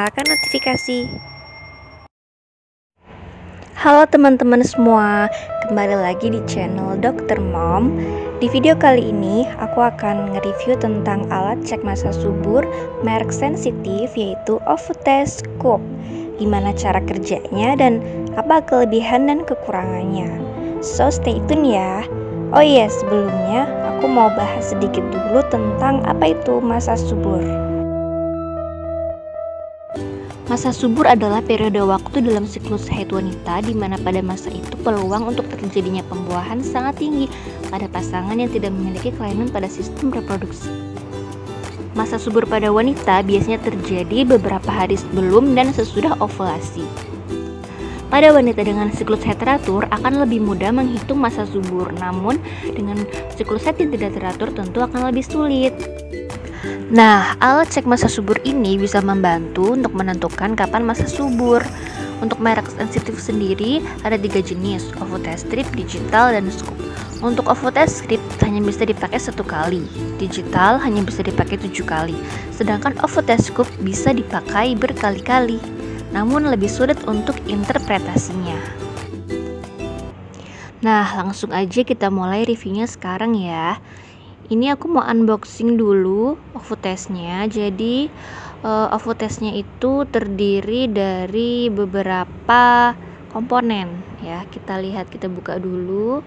nyalakan notifikasi. Halo teman-teman semua, kembali lagi di channel Dr. Mom. Di video kali ini aku akan nge-review tentang alat cek massa subur merek sensitif, yaitu Ovotest Scoop. Gimana cara kerjanya dan apa kelebihan dan kekurangannya. So stay tune ya. Oh iya, sebelumnya aku mau bahas sedikit dulu tentang apa itu massa subur. Masa subur adalah periode waktu dalam siklus haid wanita di mana pada masa itu peluang untuk terjadinya pembuahan sangat tinggi pada pasangan yang tidak memiliki kelainan pada sistem reproduksi. Masa subur pada wanita biasanya terjadi beberapa hari sebelum dan sesudah ovulasi. Pada wanita dengan siklus haid teratur akan lebih mudah menghitung masa subur, namun dengan siklus haid yang tidak teratur tentu akan lebih sulit. Nah, alat cek massa subur ini bisa membantu untuk menentukan kapan massa subur. Untuk merek sensitif sendiri ada 3 jenis, Ovotest Strip, digital, dan scoop. Untuk Ovotest Strip hanya bisa dipakai 1 kali, digital hanya bisa dipakai 7 kali, sedangkan Ovotest Scoop bisa dipakai berkali-kali, namun lebih sulit untuk interpretasinya. Nah, langsung aja kita mulai reviewnya sekarang ya. Ini aku mau unboxing dulu Ovotestnya. Jadi Ovotestnya itu terdiri dari beberapa komponen ya. Kita lihat, kita buka dulu.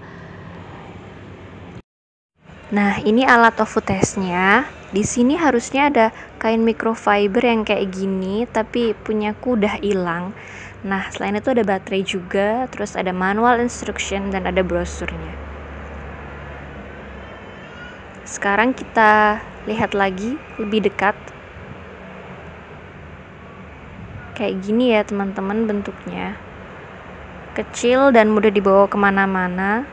Nah, ini alat Ovotestnya. Di sini harusnya ada kain microfiber yang kayak gini, tapi punyaku udah hilang. Nah, selain itu ada baterai juga, terus ada manual instruction dan ada brosurnya. Sekarang kita lihat lagi lebih dekat. Kayak gini ya teman-teman bentuknya. Kecil dan mudah dibawa kemana-mana.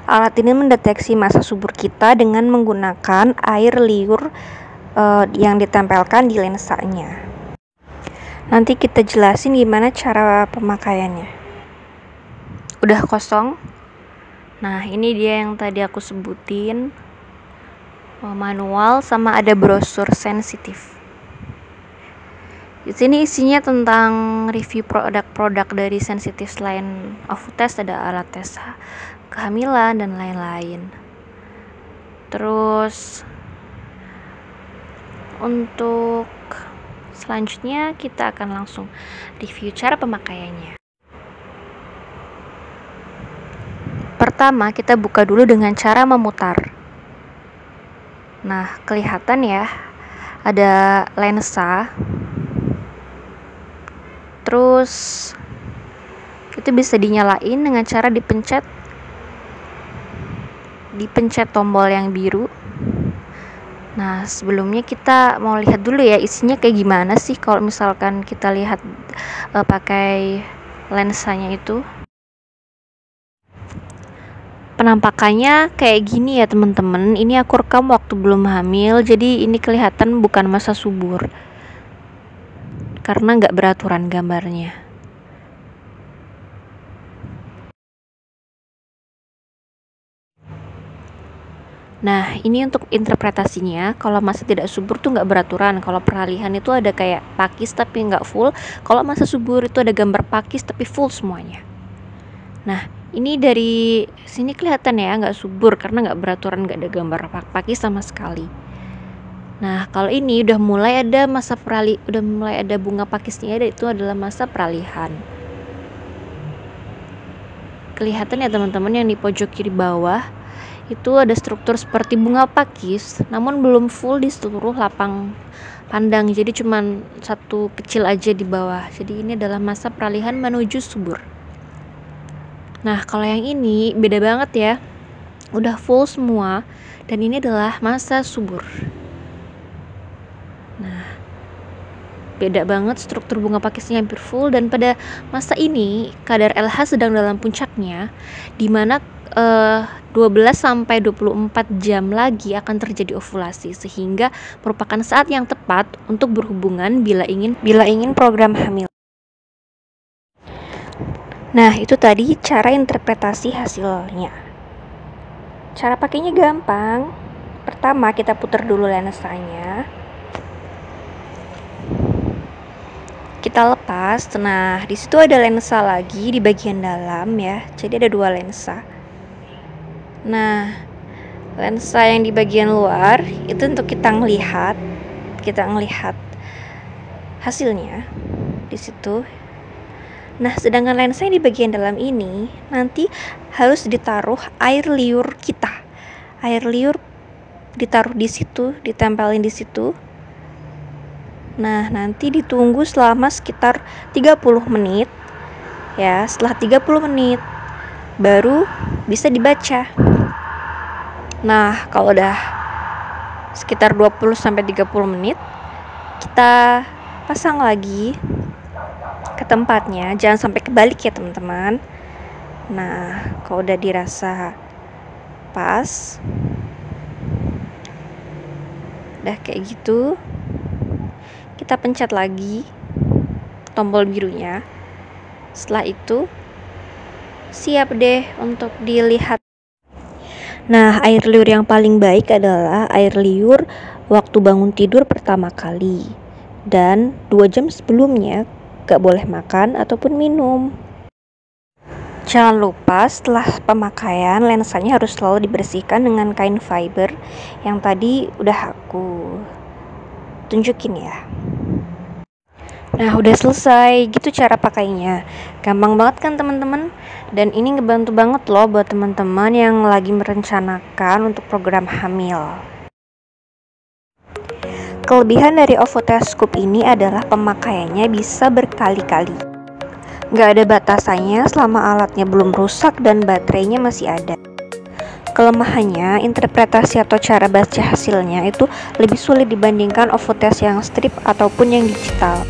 Alat ini mendeteksi massa subur kita dengan menggunakan air liur yang ditempelkan di lensanya. Nanti kita jelasin gimana cara pemakaiannya. Udah kosong. Nah, ini dia yang tadi aku sebutin, manual sama ada brosur sensitif. Di sini isinya tentang review produk-produk dari sensitif selain Ovotest, ada alat tes kehamilan dan lain-lain. Terus untuk selanjutnya kita akan langsung review cara pemakaiannya. Pertama, kita buka dulu dengan cara memutar. Nah, kelihatan ya, ada lensa. Terus itu bisa dinyalain dengan cara dipencet tombol yang biru. Nah, sebelumnya kita mau lihat dulu ya isinya kayak gimana sih kalau misalkan kita lihat pakai lensanya itu. Penampakannya kayak gini ya teman-teman. Ini aku rekam waktu belum hamil, jadi ini kelihatan bukan massa subur karena nggak beraturan gambarnya. Nah, ini untuk interpretasinya. Kalau massa tidak subur tuh nggak beraturan. Kalau peralihan itu ada kayak pakis tapi nggak full. Kalau massa subur itu ada gambar pakis tapi full semuanya. Nah, ini dari sini kelihatan ya nggak subur karena nggak beraturan, nggak ada gambar pakis sama sekali. Nah, kalau ini udah mulai ada udah mulai ada bunga pakisnya, itu adalah masa peralihan. Kelihatan ya teman-teman yang di pojok kiri bawah itu ada struktur seperti bunga pakis, namun belum full di seluruh lapang pandang. Jadi cuman satu kecil aja di bawah. Jadi ini adalah masa peralihan menuju subur. Nah, kalau yang ini beda banget ya. Udah full semua dan ini adalah masa subur. Nah, beda banget, struktur bunga pakisnya hampir full, dan pada masa ini kadar LH sedang dalam puncaknya, di mana 12 sampai 24 jam lagi akan terjadi ovulasi, sehingga merupakan saat yang tepat untuk berhubungan bila ingin program hamil. Nah, itu tadi cara interpretasi hasilnya. Cara pakainya gampang. Pertama, kita putar dulu lensanya. kita lepas, nah di situ ada lensa lagi di bagian dalam ya. Jadi ada 2 lensa. Nah, lensa yang di bagian luar itu untuk kita ngelihat hasilnya di situ. Nah, sedangkan lensa yang di bagian dalam ini nanti harus ditaruh air liur kita. Air liur ditaruh di situ, ditempelin di situ. Nah, nanti ditunggu selama sekitar 30 menit. Ya, setelah 30 menit baru bisa dibaca. Nah, kalau udah sekitar 20 sampai 30 menit, kita pasang lagi ke tempatnya. Jangan sampai kebalik ya, teman-teman. Nah, kalau udah dirasa pas, udah kayak gitu, kita pencet lagi tombol birunya. Setelah itu siap deh untuk dilihat. Nah, air liur yang paling baik adalah air liur waktu bangun tidur pertama kali, dan 2 jam sebelumnya gak boleh makan ataupun minum. Jangan lupa setelah pemakaian lensanya harus selalu dibersihkan dengan kain fiber yang tadi udah aku tunjukin ya. Nah, udah selesai, gitu cara pakainya. Gampang banget kan teman-teman? Dan ini ngebantu banget loh buat teman-teman yang lagi merencanakan untuk program hamil. Kelebihan dari Ovotescope ini adalah pemakaiannya bisa berkali-kali. Gak ada batasannya selama alatnya belum rusak dan baterainya masih ada. Kelemahannya, interpretasi atau cara baca hasilnya itu lebih sulit dibandingkan Ovotest yang strip ataupun yang digital.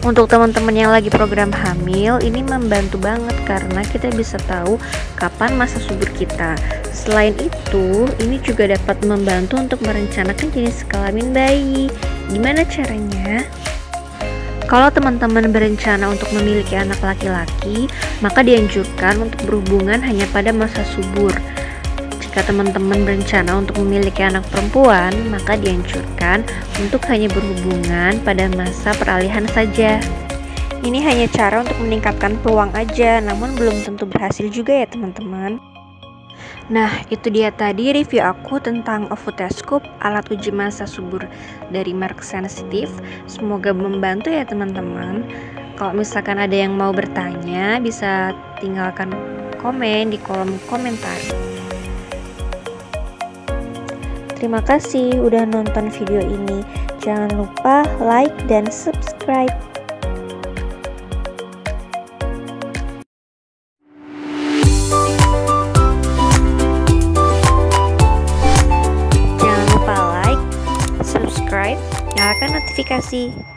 Untuk teman-teman yang lagi program hamil, ini membantu banget karena kita bisa tahu kapan masa subur kita. Selain itu, ini juga dapat membantu untuk merencanakan jenis kelamin bayi. Gimana caranya? Kalau teman-teman berencana untuk memiliki anak laki-laki, maka dianjurkan untuk berhubungan hanya pada masa subur. Jika teman-teman berencana untuk memiliki anak perempuan, maka dianjurkan untuk hanya berhubungan pada masa peralihan saja. Ini hanya cara untuk meningkatkan peluang aja, namun belum tentu berhasil juga ya teman-teman. Nah, itu dia tadi review aku tentang Ovotescope, alat uji masa subur dari merek Sensitive. Semoga membantu ya teman-teman. Kalau misalkan ada yang mau bertanya, bisa tinggalkan komen di kolom komentar. Terima kasih udah nonton video ini. Jangan lupa like dan subscribe. Jangan lupa like, subscribe, nyalakan notifikasi.